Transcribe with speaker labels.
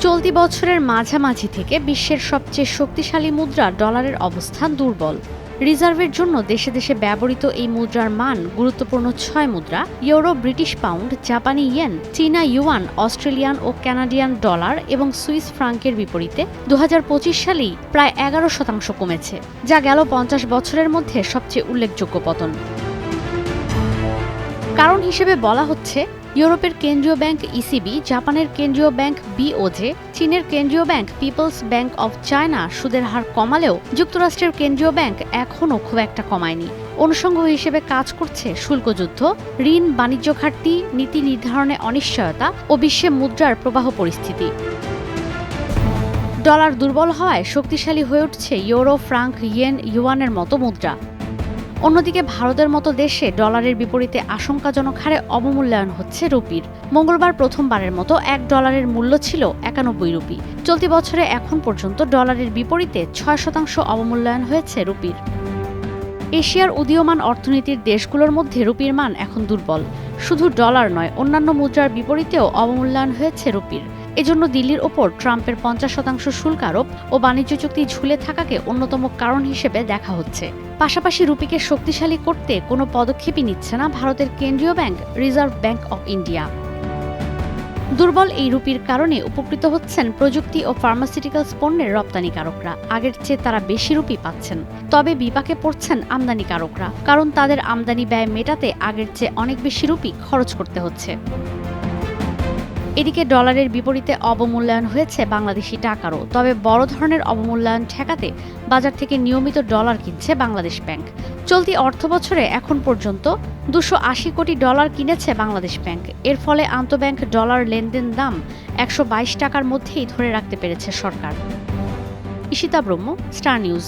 Speaker 1: চলতি বছরের মাঝামাঝি থেকে বিশ্বের সবচেয়ে শক্তিশালী মুদ্রা ডলারের অবস্থান দুর্বল। রিজার্ভের জন্য দেশে দেশে ব্যবহৃত এই মুদ্রার মান গুরুত্বপূর্ণ ৬ মুদ্রা ইউরো, ব্রিটিশ পাউন্ড, জাপানি ইয়েন, চীনা ইউয়ান, অস্ট্রেলিয়ান ও কানাডিয়ান ডলার এবং সুইস ফ্রাঙ্কের বিপরীতে ২০২৫ সালেই প্রায় ১১% কমেছে, যা গেল ৫০ বছরের মধ্যে সবচেয়ে উল্লেখযোগ্য পতন। কারণ হিসেবে বলা হচ্ছে ইউরোপের কেন্দ্রীয় ব্যাংক ইসিবি, জাপানের কেন্দ্রীয় ব্যাংক বিওজে, চীনের কেন্দ্রীয় bank People's Bank of China সুদের হার কমালেও যুক্তরাষ্ট্রের কেন্দ্রীয় ব্যাংক এখনও খুব একটা কমায়নি। অনুষঙ্গ হিসেবে কাজ করছে শুল্কযুদ্ধ, ঋণ, বাণিজ্য ঘাটতি, নীতি নির্ধারণে অনিশ্চয়তা ও বিশ্বে মুদ্রার প্রবাহ পরিস্থিতি। ডলার দুর্বল হওয়ায় শক্তিশালী হয়ে উঠছে ইউরো, ফ্রাঙ্ক, ইয়েন, ইউয়ানের মতো মুদ্রা। অন্যদিকে ভারতের মতো দেশে ডলারের বিপরীতে আশঙ্কাজনক হারে অবমূল্যায়ন হচ্ছে রুপির। মঙ্গলবার প্রথমবারের মতো $1 মূল্য ছিল ৯১ রুপি। চলতি বছরে এখন পর্যন্ত ডলারের বিপরীতে ৬% অবমূল্যায়ন হয়েছে রুপির। এশিয়ার উদীয়মান অর্থনীতির দেশগুলোর মধ্যে রুপির মান এখন দুর্বল। শুধু ডলার নয়, অন্যান্য মুদ্রার বিপরীতেও অবমূল্যায়ন হয়েছে রুপির। এজন্য দিল্লির ওপর ট্রাম্পের ৫০% শুল্ক আরোপ ও বাণিজ্য চুক্তি ঝুলে থাকাকে অন্যতম কারণ হিসেবে দেখা হচ্ছে। পাশাপাশি রুপিকে শক্তিশালী করতে কোনো পদক্ষেপই নিচ্ছে না ভারতের কেন্দ্রীয় bank reserve bank of India. দুর্বল এই রুপির কারণে উপকৃত হচ্ছেন প্রযুক্তি ও ফার্মাসিউটিক্যালস পণ্যের রপ্তানিকারকরা। আগের চেয়ে তারা বেশি রুপি পাচ্ছেন। তবে বিপাকে পড়ছেন আমদানিকারকরা, কারণ তাদের আমদানি ব্যয় মেটাতে আগের চেয়ে অনেক বেশি রুপি খরচ করতে হচ্ছে। এদিকে ডলারের বিপরীতে অবমূল্যায়ন হয়েছে বাংলাদেশি টাকারও। তবে বড় ধরনের অবমূল্যায়ন ঠেকাতে বাজার থেকে নিয়মিত ডলার কিনছে বাংলাদেশ ব্যাংক। চলতি অর্থবছরে এখন পর্যন্ত $২৮০ কোটি কিনেছে বাংলাদেশ ব্যাংক। এর ফলে আন্তঃব্যাংক ডলার লেনদেন দাম ১২২ টাকার মধ্যেই ধরে রাখতে পেরেছে সরকার। ঈশিতা ব্রহ্ম, স্টার নিউজ।